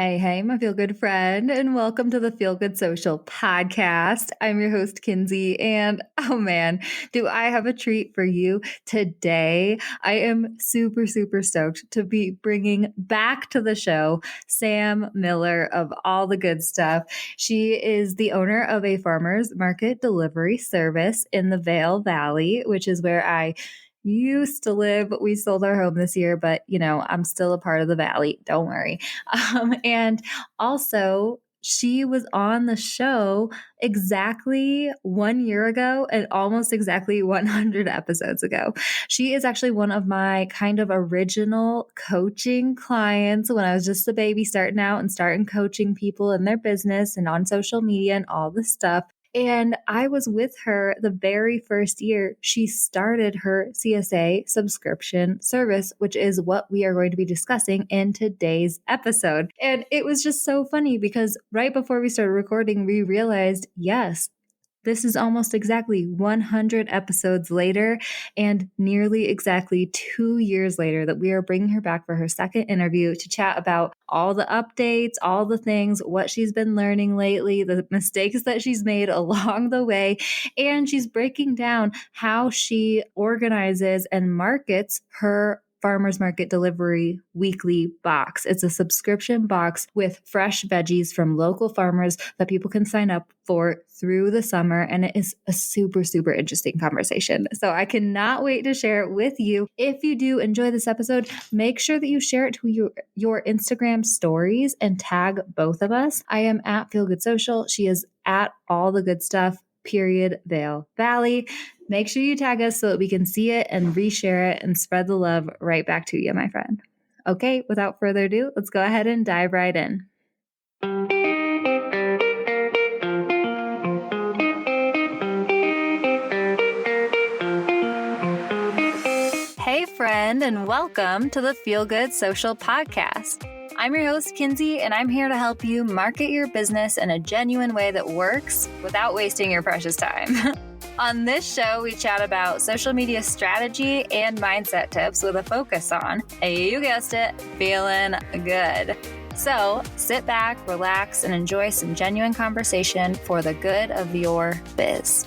Hey, my feel good friend, and welcome to the Feel Good Social podcast. I'm your host, Kinsey, and oh man, do I have a treat for you today. I am super stoked to be bringing back to the show Sam Miller of All the Good Stuff. She is the owner of a farmer's market delivery service in the Vail Valley, which is where I used to live. We sold our home this year, but I'm still a part of the valley. Don't worry. And also, she was on the show exactly 1 year ago and almost exactly 100 episodes ago. She is actually one of my kind of original coaching clients when I was just a baby starting out and starting coaching people in their business and on social media and all this stuff. And I was with her the very first year she started her CSA subscription service, which is what we are going to be discussing in today's episode. And it was just so funny because right before we started recording, we realized, yes, this is almost exactly 100 episodes later and nearly exactly 2 years later that we are bringing her back for her second interview to chat about all the updates, all the things, what she's been learning lately, the mistakes that she's made along the way. And she's breaking down how she organizes and markets her farmer's market delivery weekly box. It's a subscription box with fresh veggies from local farmers that people can sign up for through the summer. And it is a super interesting conversation. So I cannot wait to share it with you. If you do enjoy this episode, make sure that you share it to your Instagram stories and tag both of us. I am at Feel Good Social. She is at All the Good Stuff. Vail Valley. Make sure you tag us so that we can see it and reshare it and spread the love right back to you, my friend. Okay, without further ado, let's go ahead and dive right in. Hey, friend, and welcome to the Feel Good Social podcast. I'm your host, Kinsey, and I'm here to help you market your business in a genuine way that works without wasting your precious time. On this show, we chat about social media strategy and mindset tips with a focus on, you guessed it, feeling good. So sit back, relax, and enjoy some genuine conversation for the good of your biz.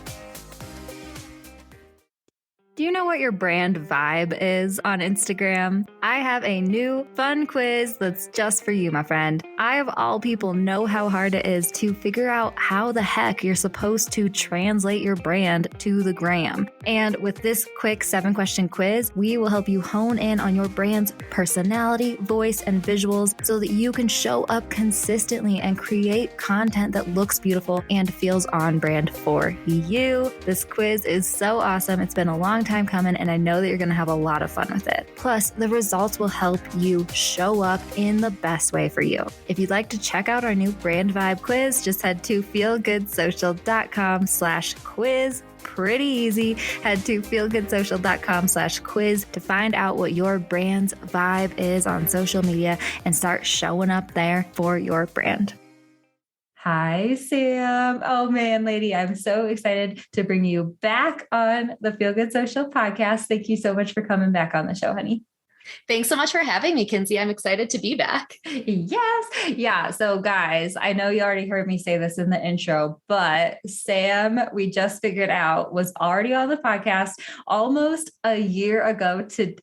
Do you know what your brand vibe is on Instagram? I have a new fun quiz that's just for you, my friend. I, of all people, know how hard it is to figure out how the heck you're supposed to translate your brand to the gram. And with this quick 7-question quiz, we will help you hone in on your brand's personality, voice, and visuals so that you can show up consistently and create content that looks beautiful and feels on brand for you. This quiz is so awesome. It's been a long time coming, and I know that you're going to have a lot of fun with it. Plus, the results will help you show up in the best way for you. If you'd like to check out our new brand vibe quiz, just head to feelgoodsocial.com/quiz. Pretty easy. Head to feelgoodsocial.com/quiz to find out what your brand's vibe is on social media and start showing up there for your brand. Hi, Sam. Oh man, lady, I'm so excited to bring you back on the Feel Good Social podcast. Thank you so much for coming back on the show, honey. Thanks so much for having me, Kinsey. I'm excited to be back. Yes. Yeah. So guys, I know you already heard me say this in the intro, but Sam, we just figured out, was already on the podcast almost a year ago 2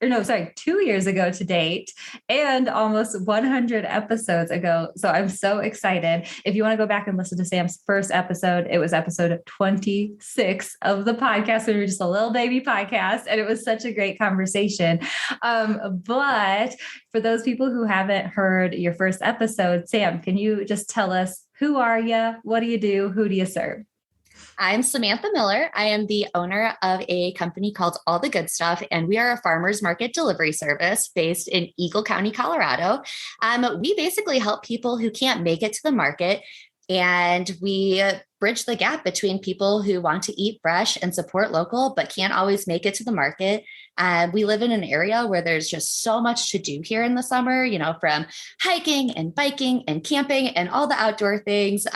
years ago to date, and almost 100 episodes ago. So I'm so excited. If you want to go back and listen to Sam's first episode, it was episode 26 of the podcast. We were just a little baby podcast, and it was such a great conversation. But for those people who haven't heard your first episode, Sam, can you just tell us, who are you? What do you do? Who do you serve? I'm Samantha Miller. I am the owner of a company called All the Good Stuff, and we are a farmer's market delivery service based in Eagle County, Colorado. We basically help people who can't make it to the market, and we bridge the gap between people who want to eat fresh and support local, but can't always make it to the market. We live in an area where there's just so much to do here in the summer, from hiking and biking and camping and all the outdoor things,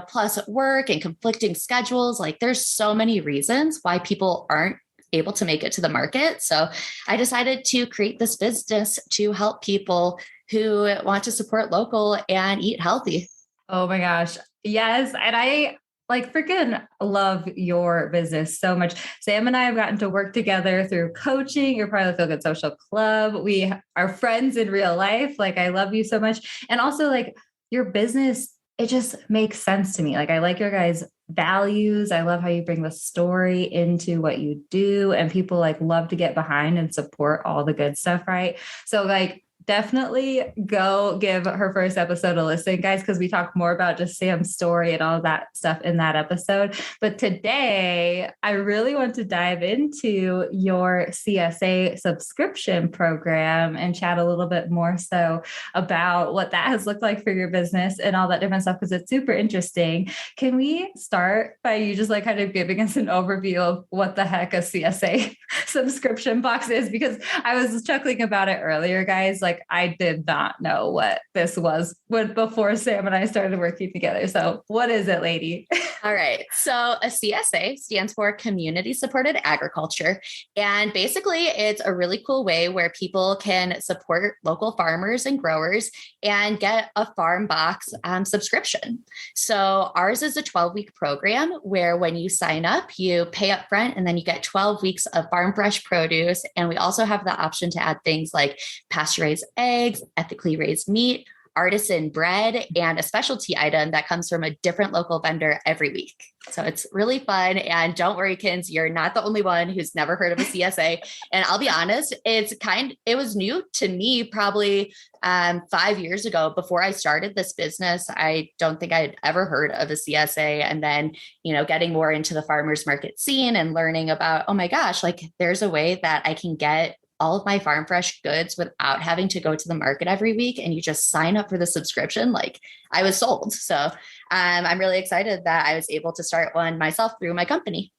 plus work and conflicting schedules. Like, there's so many reasons why people aren't able to make it to the market. So I decided to create this business to help people who want to support local and eat healthy. Oh my gosh. Yes. And I like freaking love your business so much. Sam and I have gotten to work together through coaching. You're part of the Feel Good Social Club. We are friends in real life. Like, I love you so much. And also, like, your business, it just makes sense to me. Like, I like your guys' values. I love how you bring the story into what you do, and people like love to get behind and support all the good stuff, right? So, like, definitely go give her first episode a listen, guys, because we talk more about just Sam's story and all that stuff in that episode. But today, I really want to dive into your CSA subscription program and chat a little bit more so about what that has looked like for your business and all that different stuff, because it's super interesting. Can we start by you just like kind of giving us an overview of what the heck a CSA subscription box is? Because I was chuckling about it earlier, guys. Like, I did not know what this was before Sam and I started working together. So what is it, lady? All right. So a CSA stands for Community Supported Agriculture. And basically, it's a really cool way where people can support local farmers and growers and get a farm box subscription. So ours is a 12-week program where when you sign up, you pay up front and then you get 12 weeks of farm fresh produce. And we also have the option to add things like pasture-raised eggs, ethically raised meat, artisan bread, and a specialty item that comes from a different local vendor every week. So it's really fun. And don't worry, Kins, you're not the only one who's never heard of a CSA. And I'll be honest, it was new to me probably 5 years ago. Before I started this business, I don't think I'd ever heard of a CSA. And then, getting more into the farmers market scene and learning about, oh my gosh, like there's a way that I can get all of my farm fresh goods without having to go to the market every week. And you just sign up for the subscription. Like, I was sold. So I'm really excited that I was able to start one myself through my company.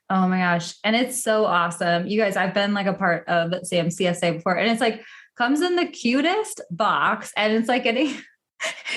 Oh my gosh. And it's so awesome. You guys, I've been like a part of Sam's CSA before, and it's like comes in the cutest box, and it's like getting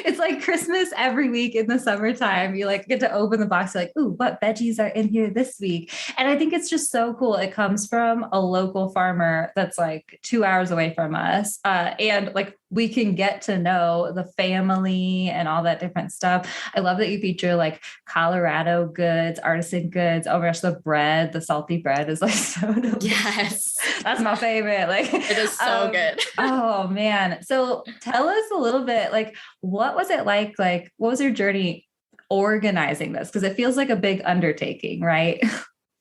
it's like Christmas every week in the summertime. You like get to open the box, like, ooh, what veggies are in here this week? And I think it's just so cool. It comes from a local farmer that's like 2 hours away from us. And like we can get to know the family and all that different stuff. I love that you feature like Colorado goods, artisan goods. Oh my gosh, the bread, the salty bread is like so delicious. Yes. That's my favorite. Like, it is so good. Oh man. So tell us a little bit, like, what was it like? Like, what was your journey organizing this? Because it feels like a big undertaking, right?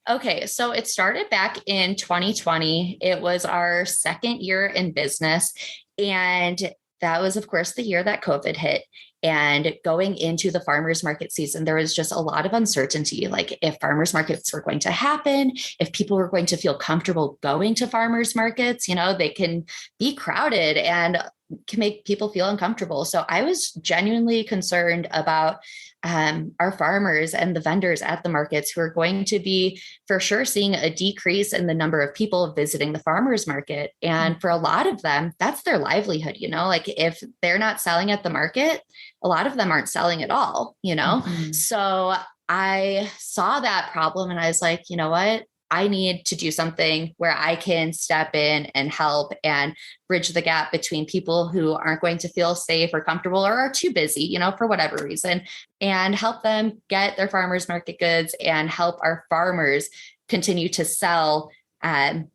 Okay, so it started back in 2020. It was our second year in business. And that was, of course, the year that COVID hit. And going into the farmers market season, there was just a lot of uncertainty, like if farmers markets were going to happen, if people were going to feel comfortable going to farmers markets. They can be crowded and can make people feel uncomfortable. So I was genuinely concerned about our farmers and the vendors at the markets who are going to be for sure seeing a decrease in the number of people visiting the farmers market. And for a lot of them, that's their livelihood. Like if they're not selling at the market, a lot of them aren't selling at all, Mm-hmm. So I saw that problem and I was like, you know what? I need to do something where I can step in and help and bridge the gap between people who aren't going to feel safe or comfortable or are too busy, for whatever reason, and help them get their farmers market goods and help our farmers continue to sell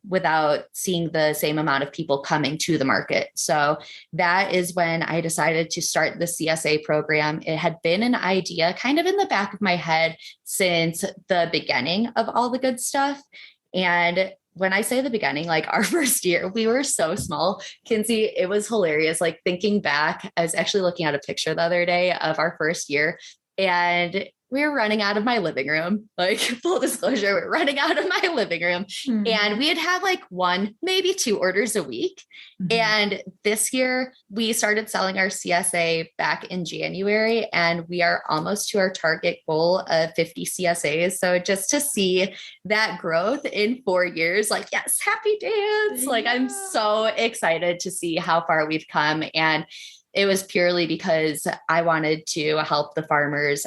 without seeing the same amount of people coming to the market. So that is when I decided to start the CSA program. It had been an idea kind of in the back of my head since the beginning of all the good stuff. And when I say the beginning, like our first year, we were so small. Kinsey, it was hilarious. Like thinking back, I was actually looking at a picture the other day of our first year, and we were running out of my living room. Like full disclosure, we're running out of my living room. Mm-hmm. And we had had like 1, maybe 2 orders a week. Mm-hmm. And this year we started selling our CSA back in January, and we are almost to our target goal of 50 CSAs. So just to see that growth in 4 years, like, yes, happy dance. Yeah. Like I'm so excited to see how far we've come. And it was purely because I wanted to help the farmers,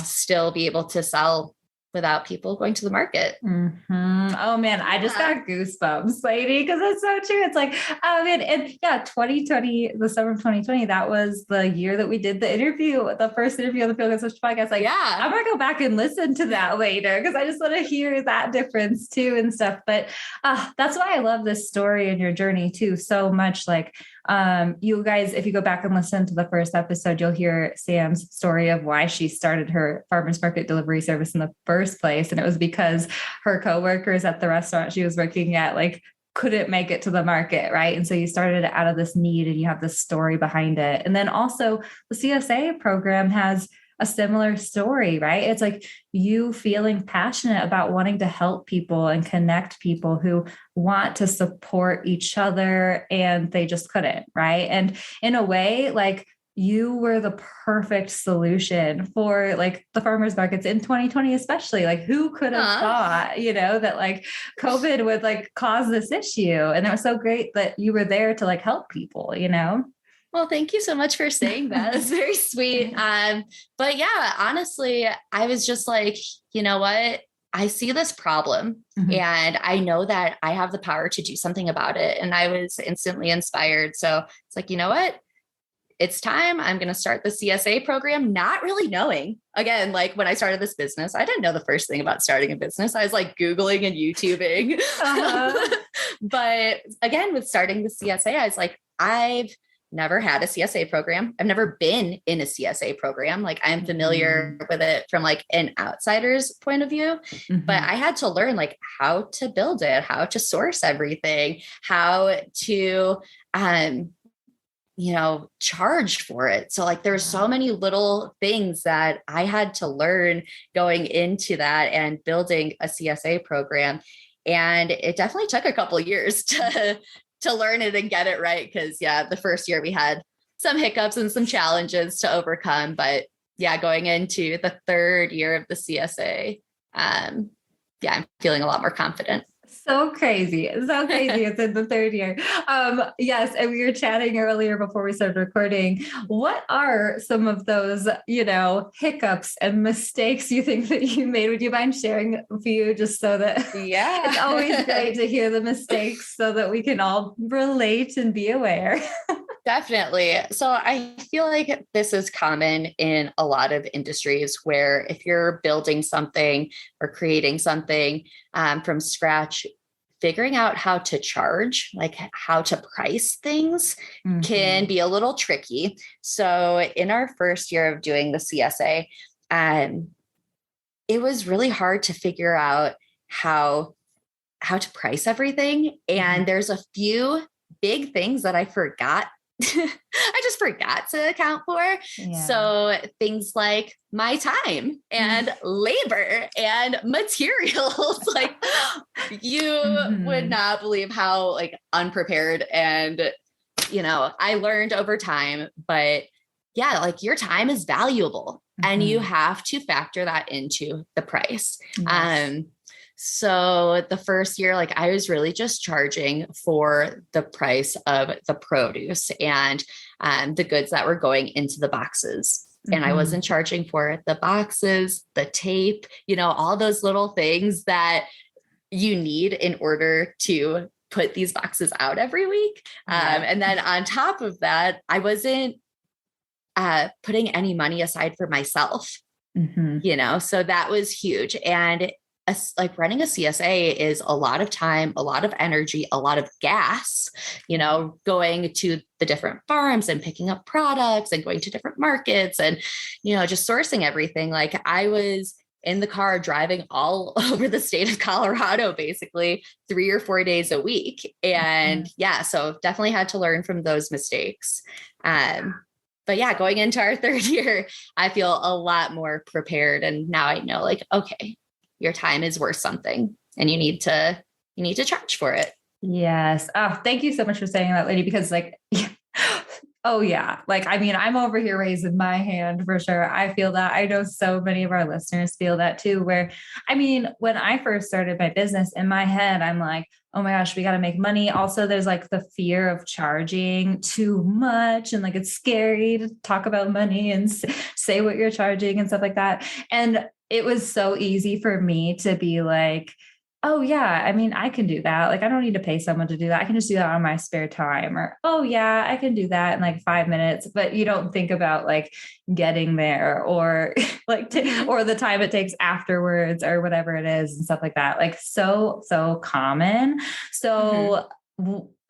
still be able to sell without people going to the market. Mm-hmm. Oh man, I just got goosebumps, lady, because it's so true. It's like, I mean, and yeah, 2020, the summer of 2020, that was the year that we did the interview, the first interview on the Feel Good Social podcast. Like, yeah, I'm gonna go back and listen to that later because I just want to hear that difference too and stuff. But that's why I love this story and your journey too so much. Like, you guys, if you go back and listen to the first episode, you'll hear Sam's story of why she started her farmers market delivery service in the first place. And it was because her coworkers at the restaurant she was working at, like, couldn't make it to the market. Right. And so you started out of this need and you have this story behind it. And then also the CSA program has a similar story, right? It's like you feeling passionate about wanting to help people and connect people who want to support each other and they just couldn't, right? And in a way, like, you were the perfect solution for like the farmers markets in 2020, especially. Like, who could have thought, that like COVID would like cause this issue? And it was so great that you were there to like help people, Well, thank you so much for saying that. It's very sweet. But yeah, honestly, I was just like, you know what? I see this problem and I know that I have the power to do something about it. And I was instantly inspired. So it's like, you know what? It's time. I'm going to start the CSA program, not really knowing. Again, like when I started this business, I didn't know the first thing about starting a business. I was like Googling and YouTubing. But again, with starting the CSA, I was like, I've never had a CSA program. I've never been in a CSA program. Like, I'm familiar with it from like an outsider's point of view, but I had to learn like how to build it, how to source everything, how to, charge for it. So like, there's so many little things that I had to learn going into that and building a CSA program. And it definitely took a couple of years to learn it and get it right. Cause yeah, the first year we had some hiccups and some challenges to overcome, but yeah, going into the third year of the CSA, I'm feeling a lot more confident. So crazy. So crazy. It's in the third year. Yes. And we were chatting earlier before we started recording. What are some of those, hiccups and mistakes you think that you made? Would you mind sharing a few just so that it's always great to hear the mistakes so that we can all relate and be aware? Definitely. So I feel like this is common in a lot of industries where if you're building something or creating something from scratch, figuring out how to charge, like how to price things can be a little tricky. So in our first year of doing the CSA, it was really hard to figure out how to price everything. And there's a few big things that I forgot. I just forgot to account for. Yeah. So things like my time and labor and materials, like you would not believe how like unprepared and, I learned over time, but yeah, like your time is valuable and you have to factor that into the price. Yes. So the first year, like I was really just charging for the price of the produce and the goods that were going into the boxes. And I wasn't charging for the boxes, the tape, all those little things that you need in order to put these boxes out every week. And then on top of that, I wasn't putting any money aside for myself, so that was huge. And like running a CSA is a lot of time, a lot of energy, a lot of gas, going to the different farms and picking up products and going to different markets and, just sourcing everything. Like I was in the car driving all over the state of Colorado, basically 3 or 4 days a week. And so definitely had to learn from those mistakes. But yeah, going into our third year, I feel a lot more prepared. And now I know like, okay, your time is worth something and you need to charge for it. Yes. Oh, thank you so much for saying that, lady, because like, oh yeah. Like, I mean, I'm over here raising my hand for sure. I feel that. I know so many of our listeners feel that too, where, I mean, when I first started my business in my head, I'm like, oh my gosh, we got to make money. Also, there's like the fear of charging too much. And like, it's scary to talk about money and say what you're charging and stuff like that. And it was so easy for me to be like, oh yeah, I mean, I can do that. Like, I don't need to pay someone to do that. I can just do that on my spare time. Or, oh yeah, I can do that in like 5 minutes. But you don't think about like getting there or like, or the time it takes afterwards or whatever it is and stuff like that. Like so common. So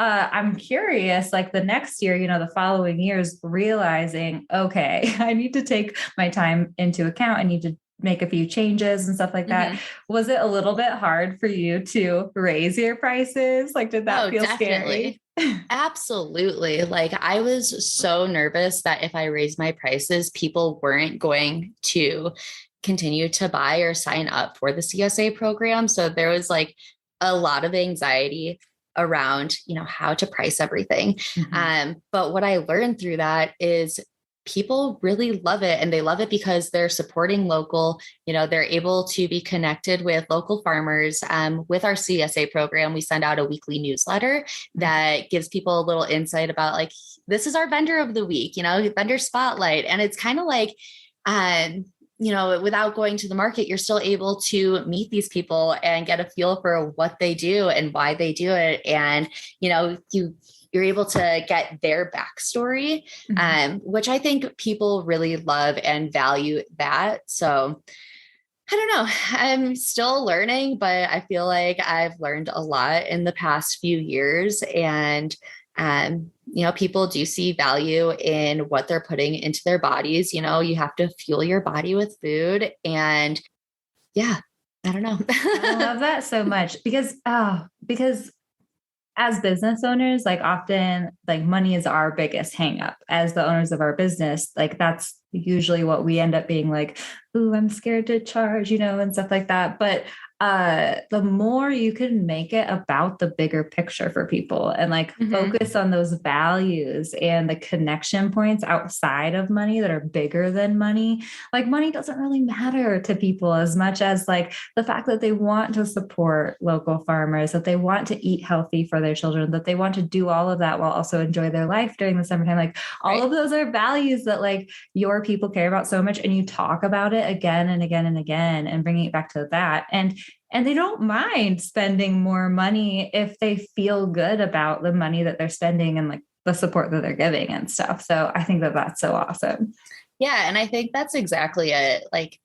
I'm curious, like the next year, the following years, realizing, okay, I need to take my time into account. I need to make a few changes and stuff like that. Was it a little bit hard for you to raise your prices? Like, did that feel definitely. scary? Absolutely. Like I was so nervous that if I raised my prices, people weren't going to continue to buy or sign up for the CSA program. So there was like a lot of anxiety around, how to price everything. But what I learned through that is people really love it, and they love it because they're supporting local. They're able to be connected with local farmers. With our CSA program, we send out a weekly newsletter that gives people a little insight about like, this is our vendor of the week, vendor spotlight. And it's kind of like, without going to the market, you're still able to meet these people and get a feel for what they do and why they do it. And, you're able to get their backstory, which I think people really love and value that. So I don't know, I'm still learning, but I feel like I've learned a lot in the past few years. And people do see value in what they're putting into their bodies. You have to fuel your body with food. And yeah, I don't know. I love that so much because as business owners, like often like money is our biggest hang up as the owners of our business. Like that's usually what we end up being like, ooh, I'm scared to charge, and stuff like that. But the more you can make it about the bigger picture for people and like focus on those values and the connection points outside of money that are bigger than money. Like money doesn't really matter to people as much as like the fact that they want to support local farmers, that they want to eat healthy for their children, that they want to do all of that while also enjoy their life during the summertime. Like all of those are values that like your people care about so much. And you talk about it again and again and again and bringing it back to that. And they don't mind spending more money if they feel good about the money that they're spending and like the support that they're giving and stuff. So I think that that's so awesome. Yeah. And I think that's exactly it. Like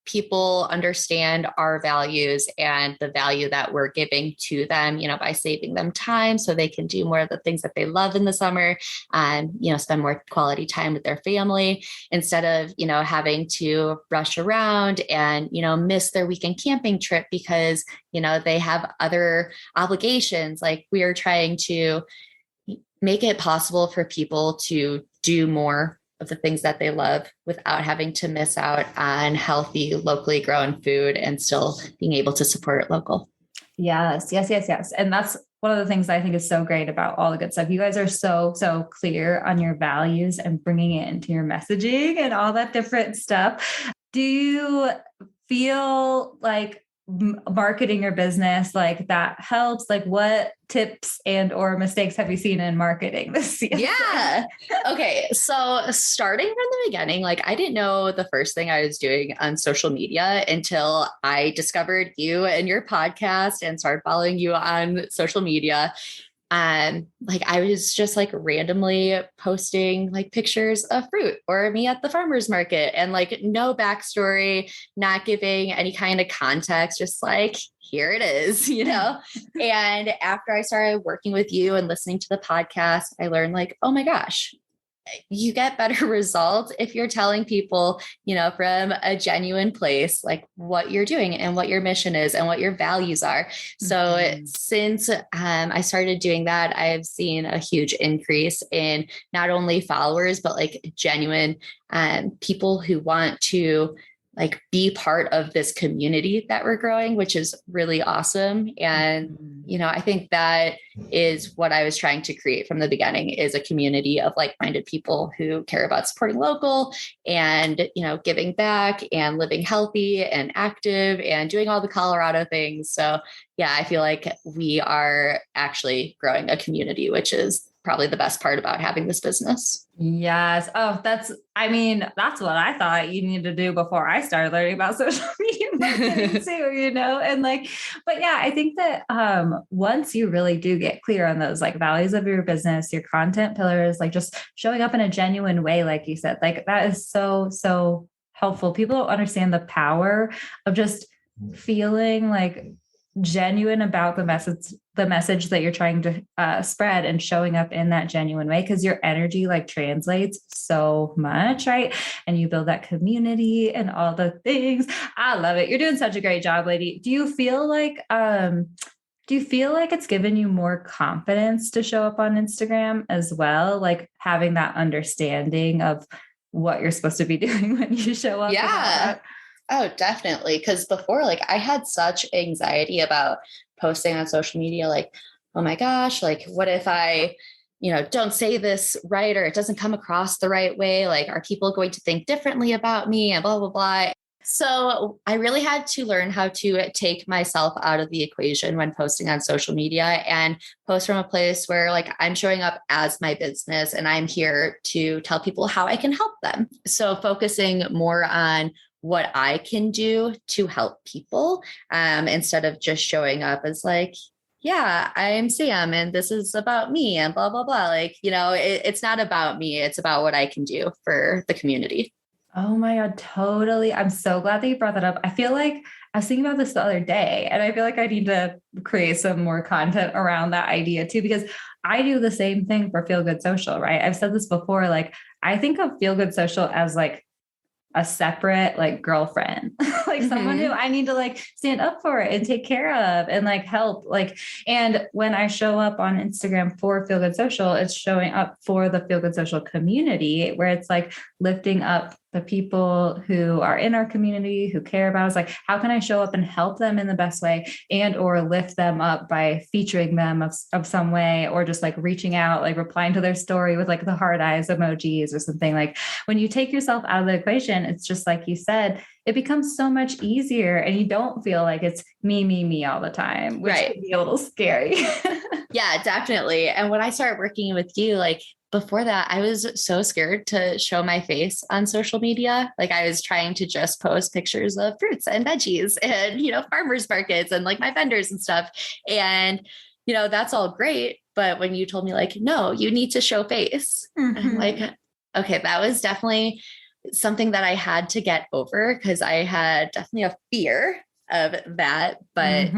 people understand our values and the value that we're giving to them, by saving them time so they can do more of the things that they love in the summer and, spend more quality time with their family instead of, having to rush around and, miss their weekend camping trip because, they have other obligations. Like we are trying to make it possible for people to do more of the things that they love without having to miss out on healthy, locally grown food and still being able to support local. Yes. And that's one of the things I think is so great about all the good stuff. You guys are so clear on your values and bringing it into your messaging and all that different stuff. Do you feel like marketing your business like that helps? Like what tips and or mistakes have you seen in marketing this year? Yeah. Okay. So starting from the beginning, like I didn't know the first thing I was doing on social media until I discovered you and your podcast and started following you on social media. Like I was just like randomly posting like pictures of fruit or me at the farmer's market and like no backstory, not giving any kind of context, just like, here it is, And after I started working with you and listening to the podcast, I learned like, oh my gosh, you get better results if you're telling people, from a genuine place, like what you're doing and what your mission is and what your values are. So since I started doing that, I've seen a huge increase in not only followers, but like genuine people who want to like be part of this community that we're growing, which is really awesome. And, I think that is what I was trying to create from the beginning is a community of like-minded people who care about supporting local and, giving back and living healthy and active and doing all the Colorado things. So yeah, I feel like we are actually growing a community, which is probably the best part about having this business. Yes. Oh, that's what I thought you needed to do before I started learning about social media marketing too, and but yeah, I think that, once you really do get clear on those like values of your business, your content pillars, like just showing up in a genuine way, like you said, like that is so, so helpful. People don't understand the power of just feeling like genuine about the message that you're trying to spread, and showing up in that genuine way, because your energy like translates so much, right? And you build that community and all the things. I love it. You're doing such a great job, lady. Do you feel like it's given you more confidence to show up on Instagram as well, like having that understanding of what you're supposed to be doing when you show up? Yeah. Oh, definitely. Because before, like, I had such anxiety about posting on social media, like, oh my gosh, like, what if I, don't say this right, or it doesn't come across the right way? Like, are people going to think differently about me, and blah, blah, blah. So I really had to learn how to take myself out of the equation when posting on social media, and post from a place where like I'm showing up as my business and I'm here to tell people how I can help them. So focusing more on what I can do to help people, instead of just showing up as like, yeah, I'm Sam and this is about me and blah, blah, blah. Like, it's not about me. It's about what I can do for the community. Oh my God, totally. I'm so glad that you brought that up. I feel like I was thinking about this the other day, and I feel like I need to create some more content around that idea too, because I do the same thing for Feel Good Social, right? I've said this before, like I think of Feel Good Social as like a separate like girlfriend, like someone who I need to like stand up for and take care of and like help. Like, and when I show up on Instagram for Feel Good Social, it's showing up for the Feel Good Social community, where it's like lifting up the people who are in our community, who care about us. Like, how can I show up and help them in the best way, and or lift them up by featuring them of some way, or just like reaching out, like replying to their story with like the heart eyes emojis or something. Like when you take yourself out of the equation, it's just like you said, it becomes so much easier, and you don't feel like it's me all the time, which Right. can be a little scary. Yeah, definitely. And when I started working with you, like before that, I was so scared to show my face on social media. Like I was trying to just post pictures of fruits and veggies and, farmers markets and like my vendors and stuff. And, that's all great. But when you told me like, no, you need to show face, I'm like, okay, that was definitely something that I had to get over, because I had definitely a fear of that. But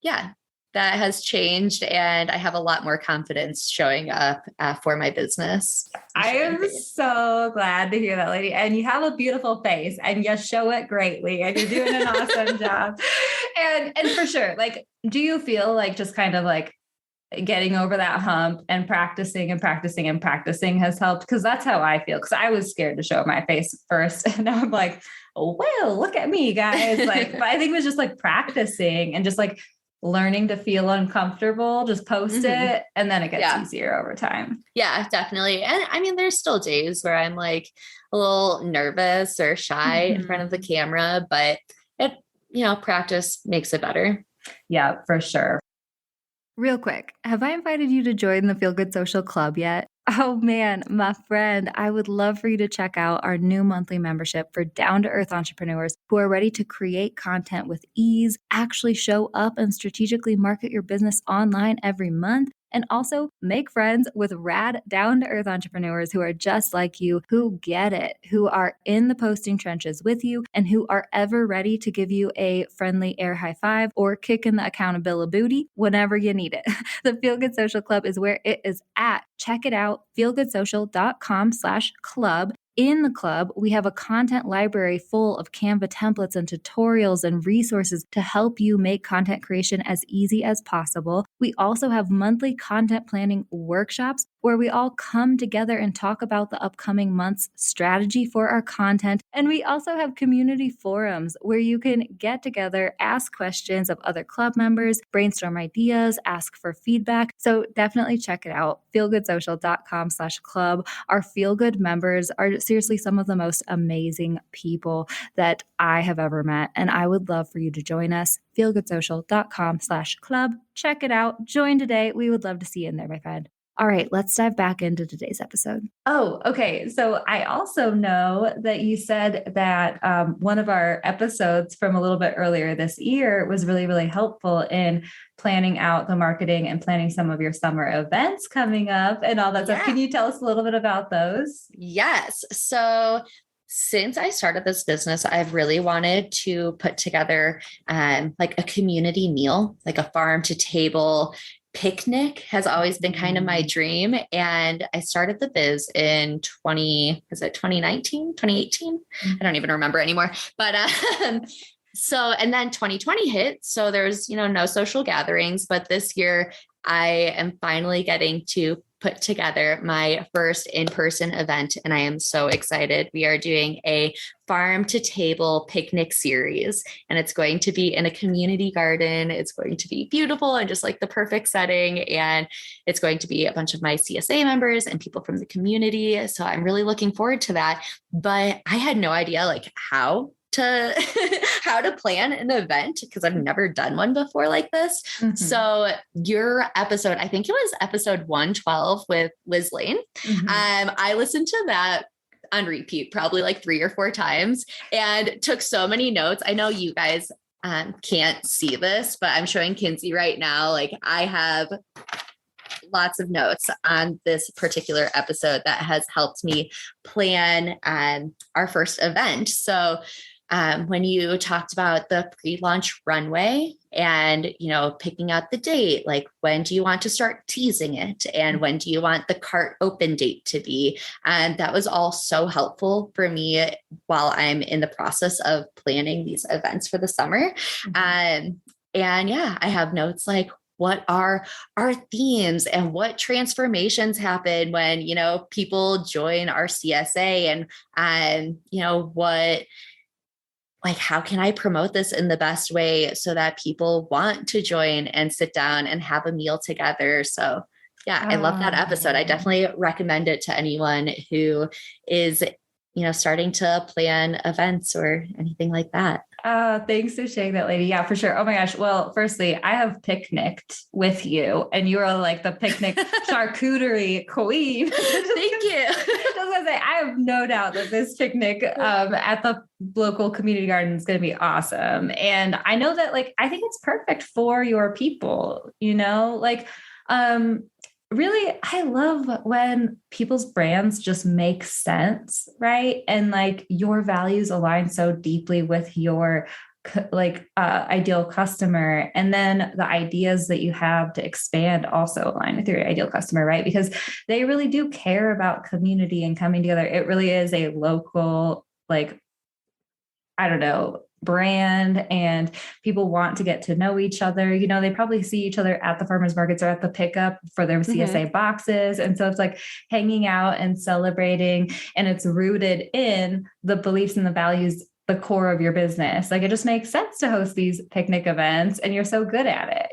yeah, that has changed, and I have a lot more confidence showing up for my business. I am so glad to hear that, lady. And you have a beautiful face, and you show it greatly, and you're doing an awesome job. And for sure, like, do you feel like just kind of like getting over that hump and practicing and practicing and practicing has helped? Because that's how I feel. Because I was scared to show my face first, and now I'm like, oh, well, look at me, guys. Like, but I think it was just like practicing and just like learning to feel uncomfortable, just post it, and then it gets easier over time. Yeah, definitely. And I mean, there's still days where I'm like a little nervous or shy in front of the camera, but it, practice makes it better. Yeah, for sure. Real quick, have I invited you to join the Feel Good Social Club yet? Oh man, my friend, I would love for you to check out our new monthly membership for down-to-earth entrepreneurs who are ready to create content with ease, actually show up and strategically market your business online every month, and also make friends with rad down-to-earth entrepreneurs who are just like you, who get it, who are in the posting trenches with you, and who are ever ready to give you a friendly air high five or kick in the accountability booty whenever you need it. The Feel Good Social Club is where it is at. Check it out, feelgoodsocial.com/club. In the club, we have a content library full of Canva templates and tutorials and resources to help you make content creation as easy as possible. We also have monthly content planning workshops where we all come together and talk about the upcoming month's strategy for our content. And we also have community forums where you can get together, ask questions of other club members, brainstorm ideas, ask for feedback. So definitely check it out, feelgoodsocial.com/club. Our Feel Good members are seriously some of the most amazing people that I have ever met, and I would love for you to join us. feelgoodsocial.com/club. Check it out. Join today. We would love to see you in there, my friend. All right, let's dive back into today's episode. Oh, okay. So I also know that you said that one of our episodes from a little bit earlier this year was really, really helpful in planning out the marketing and planning some of your summer events coming up and all that stuff. Can you tell us a little bit about those? Yes. So since I started this business, I've really wanted to put together like a community meal, like a farm to table picnic has always been kind of my dream. And I started the biz in 2019, 2018? I don't even remember anymore. But so, and then 2020 hit. So there's, no social gatherings, but this year I am finally getting to put together my first in-person event. And I am so excited. We are doing a farm to table picnic series, and it's going to be in a community garden. It's going to be beautiful and just like the perfect setting. And it's going to be a bunch of my CSA members and people from the community. So I'm really looking forward to that. But I had no idea like how to plan an event because I've never done one before like this. Mm-hmm. So your episode, I think it was episode 112 with Liz Lane. Mm-hmm. I listened to that on repeat probably like 3 or 4 times and took so many notes. I know you guys can't see this, but I'm showing Kinsey right now. Like I have lots of notes on this particular episode that has helped me plan our first event. So when you talked about the pre-launch runway and, picking out the date, like when do you want to start teasing it? And when do you want the cart open date to be? And that was all so helpful for me while I'm in the process of planning these events for the summer. Mm-hmm. And yeah, I have notes like, what are our themes and what transformations happen when, people join our CSA and how can I promote this in the best way so that people want to join and sit down and have a meal together? So yeah, I love that episode. I definitely recommend it to anyone who is, starting to plan events or anything like that. Thanks for sharing that, lady. Yeah, for sure. Oh my gosh. Well, firstly, I have picnicked with you and you are like the picnic charcuterie queen. Thank you. I have no doubt that this picnic at the local community garden is going to be awesome. And I know that I think it's perfect for your people, really, I love when people's brands just make sense, right? And your values align so deeply with your ideal customer. And then the ideas that you have to expand also align with your ideal customer, right? Because they really do care about community and coming together. It really is a local, brand, and people want to get to know each other. They probably see each other at the farmers markets or at the pickup for their CSA boxes. And so it's hanging out and celebrating, and it's rooted in the beliefs and the values, the core of your business. It just makes sense to host these picnic events, and you're so good at it,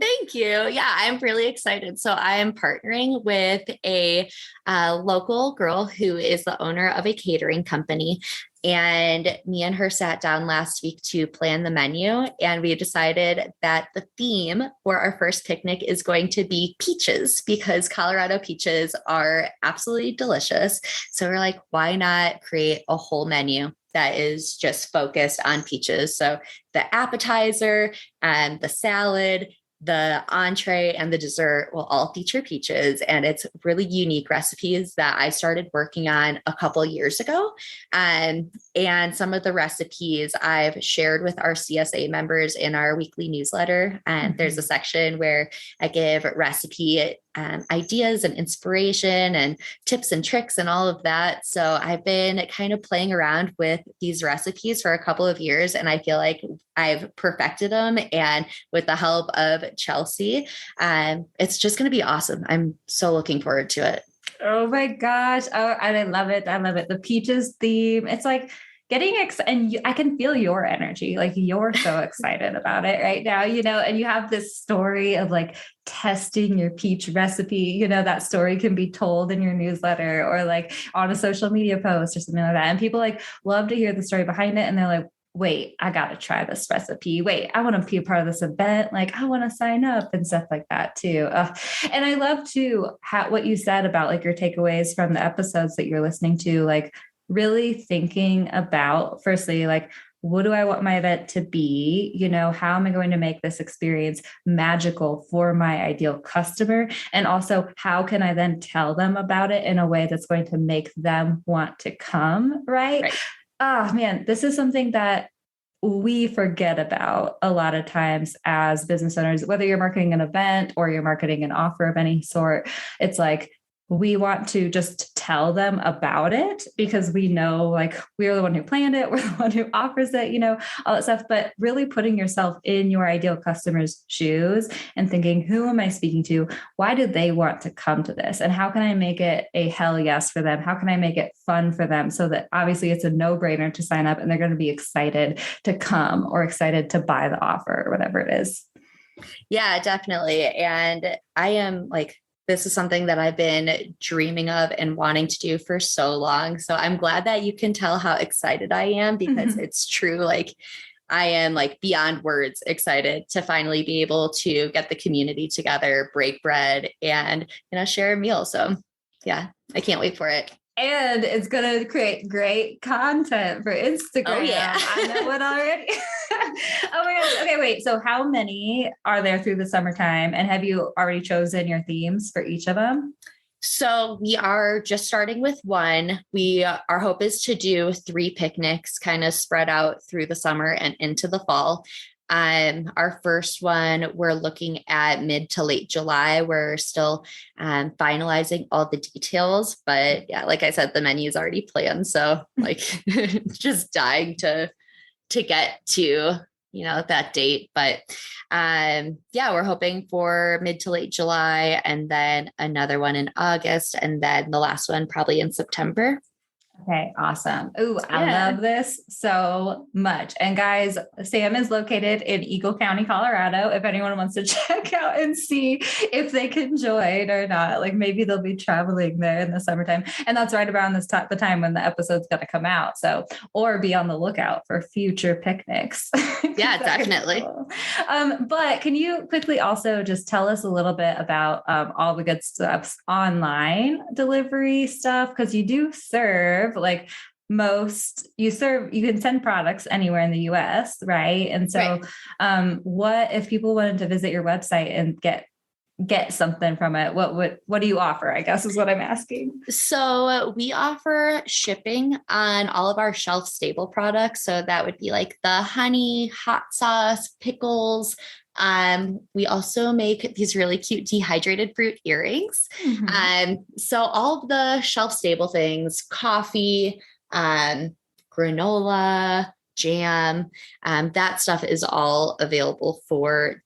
Thank you. Yeah, I'm really excited. So I am partnering with a local girl who is the owner of a catering company. And me and her sat down last week to plan the menu. And we decided that the theme for our first picnic is going to be peaches, because Colorado peaches are absolutely delicious. So we're like, why not create a whole menu that is just focused on peaches? So the appetizer and the salad, the entree, and the dessert will all feature peaches. And it's really unique recipes that I started working on a couple years ago. And some of the recipes I've shared with our CSA members in our weekly newsletter. And there's a section where I give recipe ideas and inspiration and tips and tricks and all of that. So I've been kind of playing around with these recipes for a couple of years, and I feel like I've perfected them. And with the help of Chelsea, it's just going to be awesome. I'm so looking forward to it. Oh my gosh. Oh, and I love it. I love it. The peaches theme. It's getting and I can feel your energy. You're so excited about it right now, and you have this story of testing your peach recipe. That story can be told in your newsletter or on a social media post or something like that. And people love to hear the story behind it. And they're like, wait, I got to try this recipe. Wait, I want to be a part of this event. Like, I want to sign up and stuff like that too. And I love too what you said about like your takeaways from the episodes that you're listening to, like really thinking about, firstly, like, what do I want my event to be? You know, how am I going to make this experience magical for my ideal customer? And also, how can I then tell them about it in a way that's going to make them want to come? Right. Oh man, this is something that we forget about a lot of times as business owners, whether you're marketing an event or you're marketing an offer of any sort. It's like, we want to just tell them about it because we know like we're the one who planned it. We're the one who offers it, you know, all that stuff, but really putting yourself in your ideal customer's shoes and thinking, who am I speaking to? Why do they want to come to this? And how can I make it a hell yes for them? How can I make it fun for them so that obviously it's a no-brainer to sign up and they're going to be excited to come or excited to buy the offer or whatever it is. Yeah, definitely. And I am like, this is something that I've been dreaming of and wanting to do for so long. So I'm glad that you can tell how excited I am because it's true. Like I am like beyond words excited to finally be able to get the community together, break bread and, you know, share a meal. So yeah, I can't wait for it. And it's going to create great content for Instagram. Oh, yeah. I know it already. Oh my gosh. Okay, wait. So how many are there through the summertime? And have you already chosen your themes for each of them? So we are just starting with one. Our hope is to do 3 picnics kind of spread out through the summer and into the fall. Our first one, we're looking at mid to late July. We're still finalizing all the details, but yeah, like I said, the menu is already planned. So like just dying to get to, you know, that date. But yeah, we're hoping for mid to late July and then another one in August. And then the last one probably in September. Okay, awesome. Ooh, I love this so much. And guys, Sam is located in Eagle County, Colorado. If anyone wants to check out and see if they can join or not, like maybe they'll be traveling there in the summertime. And that's right around the time when the episode's going to come out. So, or be on the lookout for future picnics. Yeah, definitely. Cool. But can you quickly also just tell us a little bit about all the good stuff, online delivery stuff? Because you do serve like you can send products anywhere in the US, right? And so what if people wanted to visit your website and get something from it? What do you offer, I guess is what I'm asking. So we offer shipping on all of our shelf stable products. So that would be like the honey, hot sauce, pickles. We also make these really cute dehydrated fruit earrings. So all of the shelf stable things, coffee, granola, jam, that stuff is all available for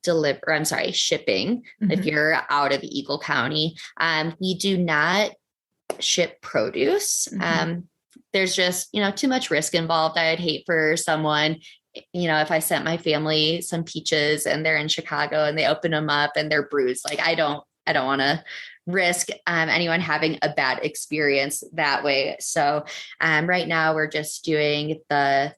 shipping. If you're out of Eagle County, we do not ship produce. There's just, you know, too much risk involved. I'd hate for someone, you know, if I sent my family some peaches and they're in Chicago and they open them up and they're bruised, like I don't want to risk anyone having a bad experience that way. So right now we're just doing the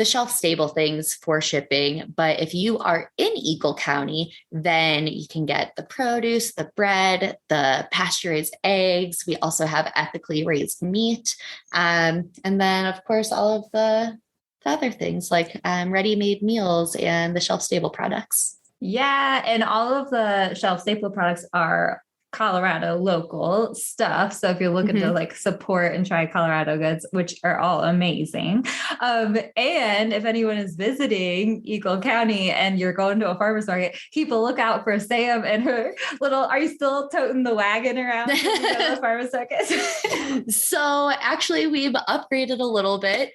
shelf stable things for shipping. But if you are in Eagle County, then you can get the produce, the bread, the pasture-raised eggs. We also have ethically raised meat. And then of course, all of the other things like ready-made meals and the shelf stable products. Yeah. And all of the shelf staple products are Colorado local stuff. So if you're looking to like support and try Colorado goods, which are all amazing. And if anyone is visiting Eagle County and you're going to a farmer's market, keep a lookout for Sam and her are you still toting the wagon around to the farmer's market? So actually we've upgraded a little bit.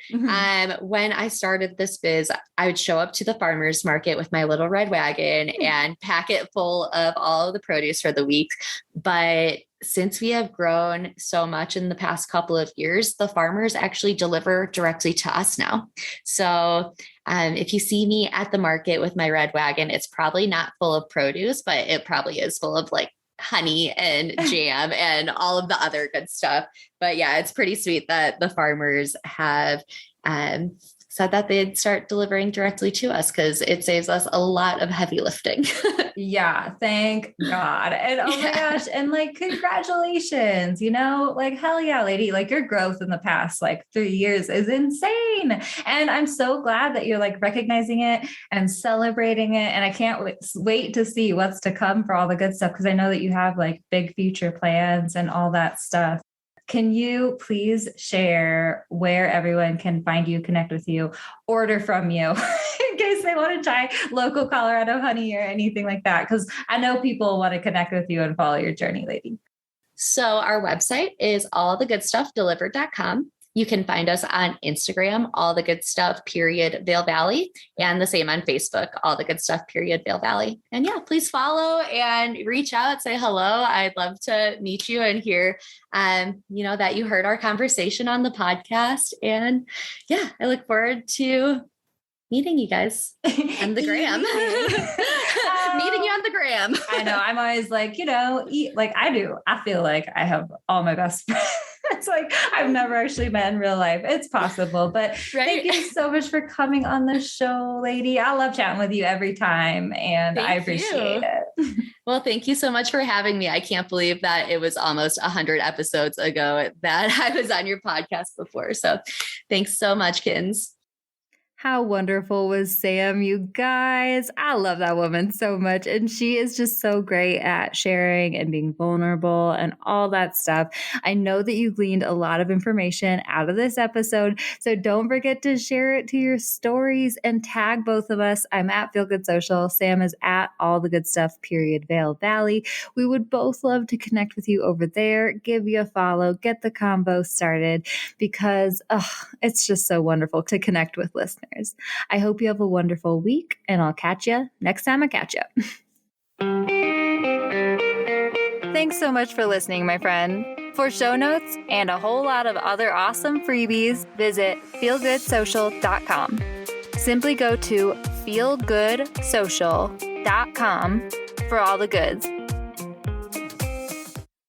When I started this biz, I would show up to the farmer's market with my little red wagon and pack it full of all of the produce for the week. But since we have grown so much in the past couple of years, the farmers actually deliver directly to us now. So if you see me at the market with my red wagon, it's probably not full of produce, but it probably is full of like honey and jam and all of the other good stuff. But yeah, it's pretty sweet that the farmers have said that they'd start delivering directly to us because it saves us a lot of heavy lifting. Yeah, thank God. And oh my gosh, and like congratulations, like hell yeah, lady, like your growth in the past like 3 years is insane. And I'm so glad that you're like recognizing it and celebrating it. And I can't wait to see what's to come for all the good stuff because I know that you have like big future plans and all that stuff. Can you please share where everyone can find you, connect with you, order from you in case they want to try local Colorado honey or anything like that? Because I know people want to connect with you and follow your journey, lady. So our website is allthegoodstuffdelivered.com. You can find us on Instagram, _Vale Valley, and the same on Facebook, Vale Valley. And yeah, please follow and reach out, say hello. I'd love to meet you and hear, that you heard our conversation on the podcast. And yeah, I look forward to meeting you guys on the gram. Meeting you on the gram. I know. I'm always like, like I do. I feel like I have all my best friends. It's like I've never actually met in real life. It's possible, but Thank you so much for coming on the show, lady. I love chatting with you every time, and I appreciate it. Well, thank you so much for having me. I can't believe that it was almost 100 episodes ago that I was on your podcast before. So thanks so much, Kins. How wonderful was Sam, you guys? I love that woman so much. And she is just so great at sharing and being vulnerable and all that stuff. I know that you gleaned a lot of information out of this episode. So don't forget to share it to your stories and tag both of us. I'm at Feel Good Social. Sam is at _Vale Valley. We would both love to connect with you over there, give you a follow, get the convo started because it's just so wonderful to connect with listeners. I hope you have a wonderful week, and I'll catch you next time I catch you. Thanks so much for listening, my friend. For show notes and a whole lot of other awesome freebies, visit feelgoodsocial.com. Simply go to feelgoodsocial.com for all the goods.